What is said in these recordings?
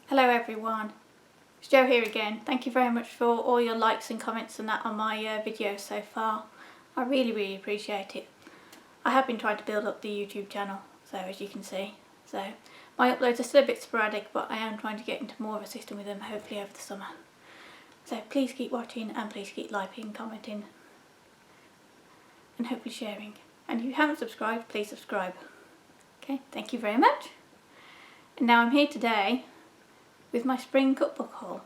Hello everyone, it's Jo here again. Thank you very much for all your likes and comments and that on my videos so far. I really appreciate it. I have been trying to build up the YouTube channel, so as you can see. So my uploads are still a bit sporadic, but I am trying to get into more of a system with them, hopefully over the summer. So please keep watching and please keep liking, commenting and hopefully sharing. And if you haven't subscribed, please subscribe. Okay, thank you very much. And now I'm here today with my spring cookbook haul.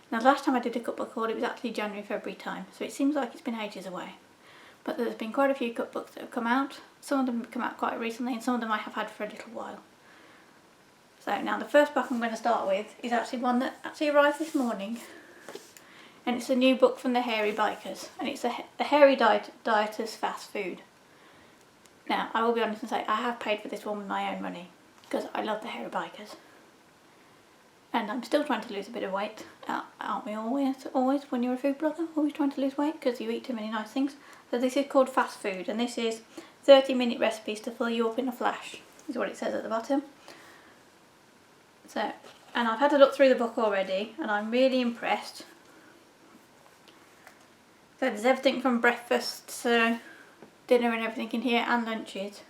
Now the last time I did a cookbook haul it was actually January, February time, so it seems like it's been ages away. But there's been quite a few cookbooks that have come out. Some of them have come out quite recently and some of them I have had for a little while. So now the first book I'm going to start with is actually one that actually arrived this morning. And it's a new book from the Hairy Bikers, and it's the Hairy Dieters Fast Food. Now I will be honest and say I have paid for this one with my own money because I love the Hairy Bikers. And I'm still trying to lose a bit of weight, aren't we always when you're a food blogger, always trying to lose weight because you eat too many nice things. So this is called Fast Food, and this is 30-minute recipes to fill you up in a flash, is what it says at the bottom. So, and I've had a look through the book already and I'm really impressed. So there's everything from breakfast to dinner and everything in here, and lunches.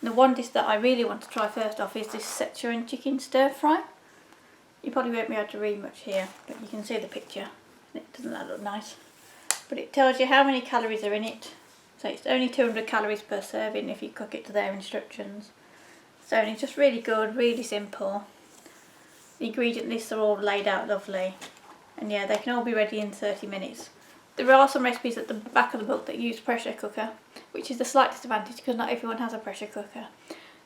And the one dish that I really want to try first off is this Szechuan chicken stir fry. You probably won't be able to read much here, but you can see the picture. Doesn't that look nice? But it tells you how many calories are in it. So it's only 200 calories per serving if you cook it to their instructions. So it's just really good, really simple. The ingredient lists are all laid out lovely. And yeah, they can all be ready in 30 minutes. There are some recipes at the back of the book that use pressure cooker, which is the slight disadvantage because not everyone has a pressure cooker.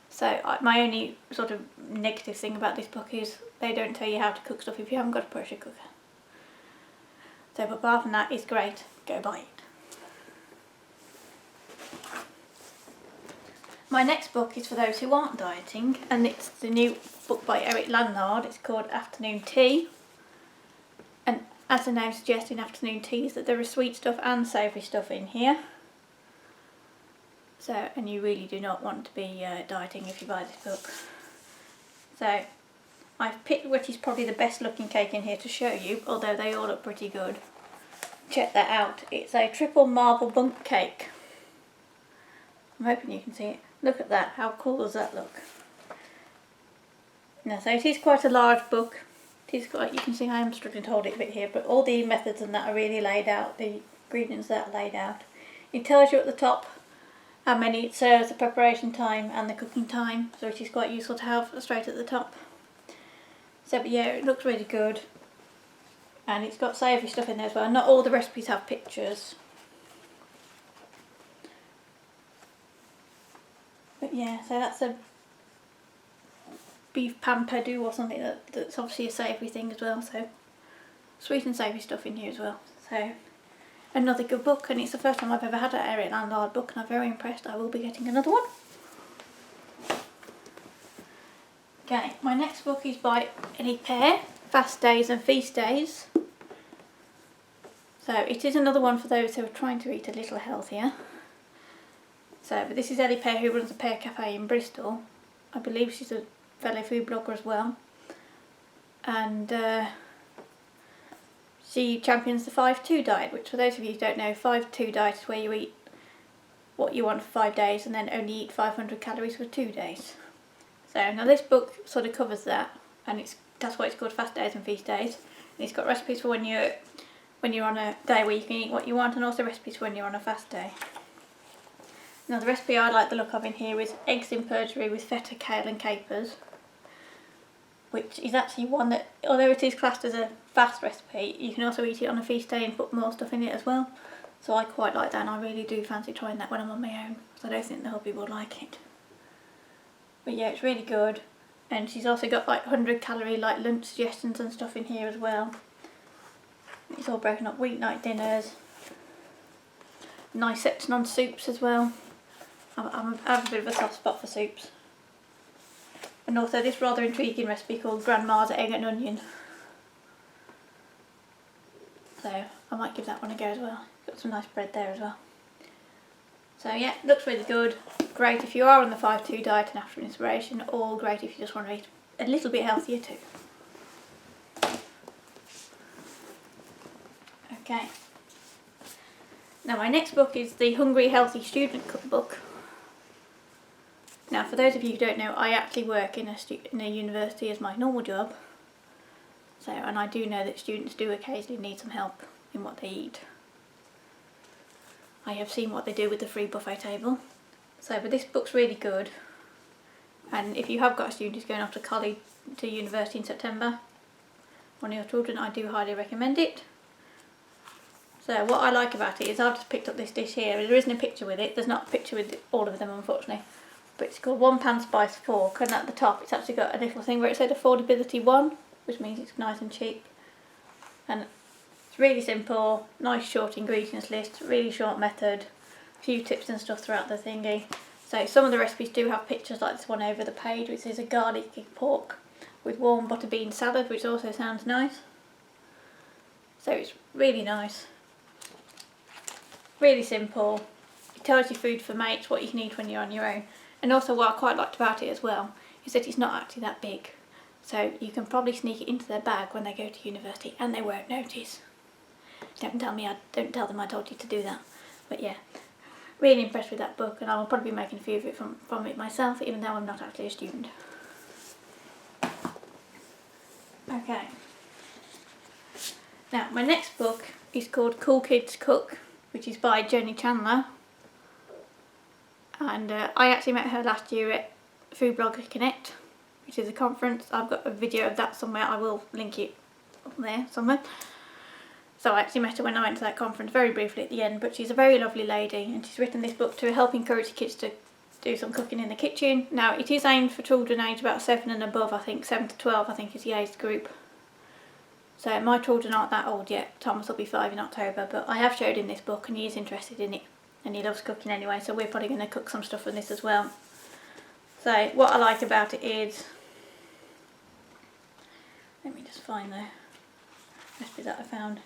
So my only sort of negative thing about this book is they don't tell you how to cook stuff if you haven't got a pressure cooker. So but apart from that, it's great. Go buy it. My next book is for those who aren't dieting, and it's the new book by Lanlard. It's called Afternoon Tea. And as the name suggests, in afternoon teas, that there is sweet stuff and savoury stuff in here. So, and you really do not want to be dieting if you buy this book. So, I've picked what is probably the best looking cake in here to show you, although they all look pretty good. Check that out. It's a triple marble bundt cake. I'm hoping you can see it. Look at that. How cool does that look? Now, so it is quite a large book. It is quite, you can see I am struggling to hold it a bit here, but all the methods and that are really laid out. The ingredients that are laid out. It tells you at the top how many it serves, the preparation time and the cooking time, so it is quite useful to have straight at the top. So but yeah, it looks really good, and it's got savoury stuff in there as well. Not all the recipes have pictures, but yeah, so that's a beef pampadu or something that's obviously a savoury thing as well, so sweet and savoury stuff in here as well. So another good book, and it's the first time I've ever had an Eric Lanlard book, and I'm very impressed. I will be getting another one. Okay, my next book is by Ellie Pear, Fast Days and Feast Days. So it is another one for those who are trying to eat a little healthier. So, but this is Ellie Pear, who runs a Pear Cafe in Bristol. I believe she's a fellow food blogger as well. And she champions the 5-2 diet, which for those of you who don't know, 5-2 diet is where you eat what you want for 5 days and then only eat 500 calories for 2 days. So now this book sort of covers that, and that's why it's called Fast Days and Feast Days. And it's got recipes for when you're on a day where you can eat what you want, and also recipes for when you're on a fast day. Now the recipe I like the look of in here is eggs in purgery with feta, kale and capers, which is actually one that, although it is classed as a fast recipe, you can also eat it on a feast day and put more stuff in it as well. So I quite like that, and I really do fancy trying that when I'm on my own, because I don't think the hubby will like it. But yeah, it's really good, and she's also got like 100 calorie like lunch suggestions and stuff in here as well. It's all broken up weeknight dinners, nice section on soups as well. I have a bit of a soft spot for soups. And also this rather intriguing recipe called Grandma's Egg and Onion. So I might give that one a go as well. Got some nice bread there as well. So yeah, looks really good. Great if you are on the 5-2 diet and after inspiration, or great if you just want to eat a little bit healthier too. Okay. Now my next book is the Hungry Healthy Student Cookbook. Now for those of you who don't know, I actually work in a university as my normal job. So, and I do know that students do occasionally need some help in what they eat. I have seen what they do with the free buffet table. So, but this book's really good. And if you have got a student who's going off to college, to university in September, one of your children, I do highly recommend it. So what I like about it is I've just picked up this dish here. There isn't a picture with it. There's not a picture with all of them, unfortunately. But it's called One Pan Spice Fork, and at the top it's actually got a little thing where it said affordability 1, which means it's nice and cheap. And it's really simple, nice short ingredients list, really short method, a few tips and stuff throughout the thingy. So some of the recipes do have pictures like this one over the page, which is a garlic pork with warm butter bean salad, which also sounds nice. So it's really nice, really simple. It tells you food for mates, what you can eat when you're on your own. And also what I quite liked about it as well is that it's not actually that big. So you can probably sneak it into their bag when they go to university and they won't notice. Don't tell them I told you to do that. But yeah, really impressed with that book, and I will probably be making a few of it from it myself, even though I'm not actually a student. Okay. Now my next book is called Cool Kids Cook, which is by Jenny Chandler. And I actually met her last year at Food Blogger Connect, which is a conference. I've got a video of that somewhere. I will link it up there somewhere. So I actually met her when I went to that conference, very briefly at the end, but she's a very lovely lady, and she's written this book to help encourage kids to do some cooking in the kitchen. Now it is aimed for children aged about 7 and above, I think 7 to 12 I think is the age group. So my children aren't that old yet. Thomas will be 5 in October, but I have showed him this book and he is interested in it, and he loves cooking anyway, so we're probably going to cook some stuff from this as well. So what I like about it is, let me just find the recipe that I found.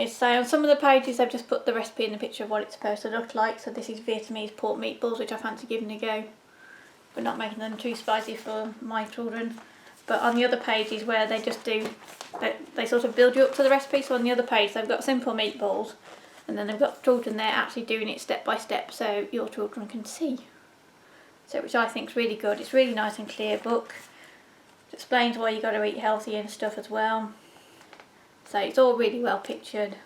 So on some of the pages they've just put the recipe and the picture of what it's supposed to look like. So this is Vietnamese pork meatballs, which I fancy giving a go, but not making them too spicy for my children. But on the other pages where they just do, they sort of build you up to the recipe. So on the other page they've got simple meatballs, and then they've got children there actually doing it step by step so your children can see. So which I think is really good. It's really nice and clear book. It explains why you got to eat healthy and stuff as well. So it's all really well pictured,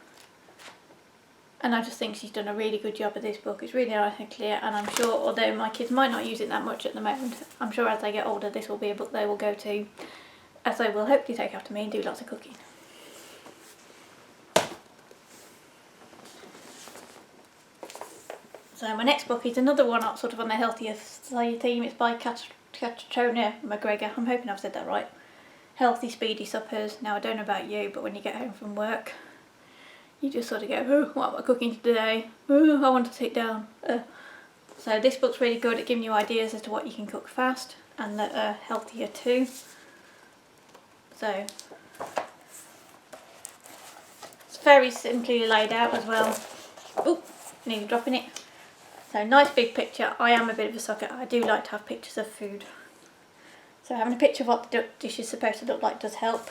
and I just think she's done a really good job of this book. It's really nice and clear, and I'm sure, although my kids might not use it that much at the moment, I'm sure as they get older this will be a book they will go to, as they will hopefully take after me and do lots of cooking. So my next book is another one sort of on the healthier side theme. It's by Katrina McGregor. I'm hoping I've said that right. Healthy Speedy Suppers. Now I don't know about you, but when you get home from work you just sort of go, oh, what am I cooking today? Oh, I want to sit down. So this book's really good at giving you ideas as to what you can cook fast and that are healthier too. So it's very simply laid out as well. Oh, nearly dropping it. So nice big picture. I am a bit of a sucker. I do like to have pictures of food. So having a picture of what the dish is supposed to look like does help.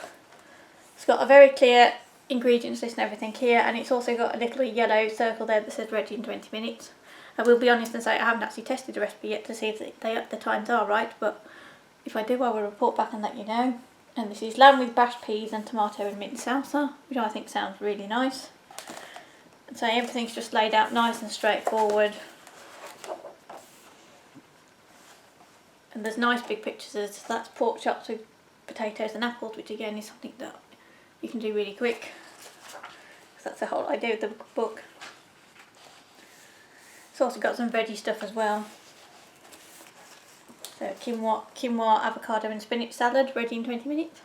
It's got a very clear ingredients list and everything here, and it's also got a little yellow circle there that says ready in 20 minutes. I will be honest and say I haven't actually tested the recipe yet to see if the times are right, but if I do I will report back and let you know. And this is lamb with bashed peas and tomato and mint salsa, which I think sounds really nice. And so everything's just laid out nice and straightforward. And there's nice big pictures. That's pork chops with potatoes and apples, which again is something that you can do really quick. That's the whole idea of the book. It's also got some veggie stuff as well. So quinoa, avocado and spinach salad, ready in 20 minutes.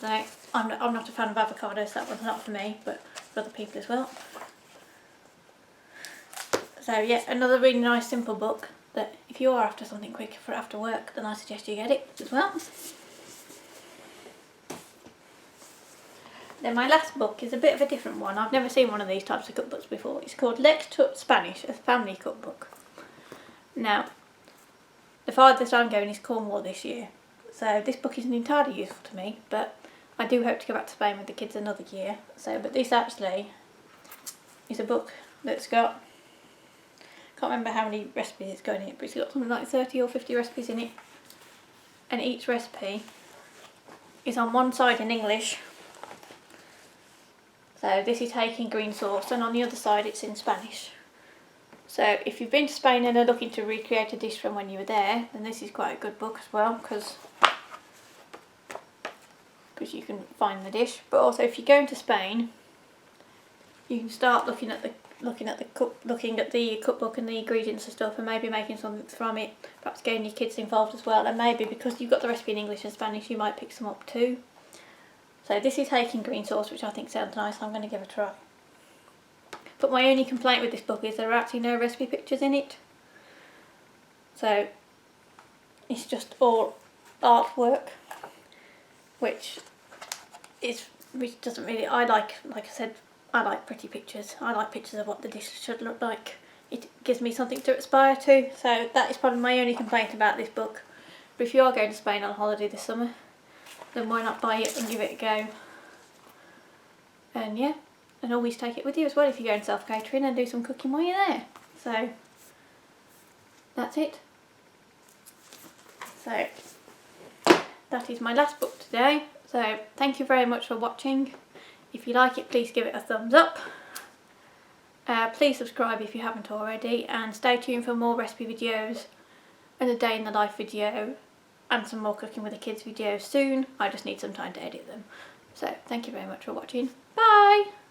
So I'm not a fan of avocados, so that one's not for me, but for other people as well. So yeah, another really nice simple book that if you are after something quick for after work, then I suggest you get it as well. Then my last book is a bit of a different one. I've never seen one of these types of cookbooks before. It's called Let's Talk Spanish, a family cookbook. Now, the farthest I'm going is Cornwall this year, so this book isn't entirely useful to me, but I do hope to go back to Spain with the kids another year. So, but this actually is a book that's got, can't remember how many recipes it's got in it, but it's got something like 30 or 50 recipes in it. And each recipe is on one side in English. So this is taking green sauce, and on the other side it's in Spanish. So if you've been to Spain and are looking to recreate a dish from when you were there, then this is quite a good book as well, because you can find the dish. But also if you're going to Spain, you can start looking at the cookbook and the ingredients and stuff, and maybe making something from it, perhaps getting your kids involved as well, and maybe because you've got the recipe in English and Spanish you might pick some up too. So this is taking green sauce, which I think sounds nice. I'm going to give it a try. But my only complaint with this book is there are actually no recipe pictures in it. So it's just all artwork, which doesn't really, like I said, I like pretty pictures. I like pictures of what the dish should look like. It gives me something to aspire to. So that is probably my only complaint about this book. But if you are going to Spain on holiday this summer, then why not buy it and give it a go? And yeah, and always take it with you as well if you're going self-catering, and do some cooking while you're there. So that's it. So that is my last book today. So thank you very much for watching. If you like it, please give it a thumbs up. Please subscribe if you haven't already, and stay tuned for more recipe videos and a day in the life video and some more cooking with the kids videos soon. I just need some time to edit them. So thank you very much for watching. Bye!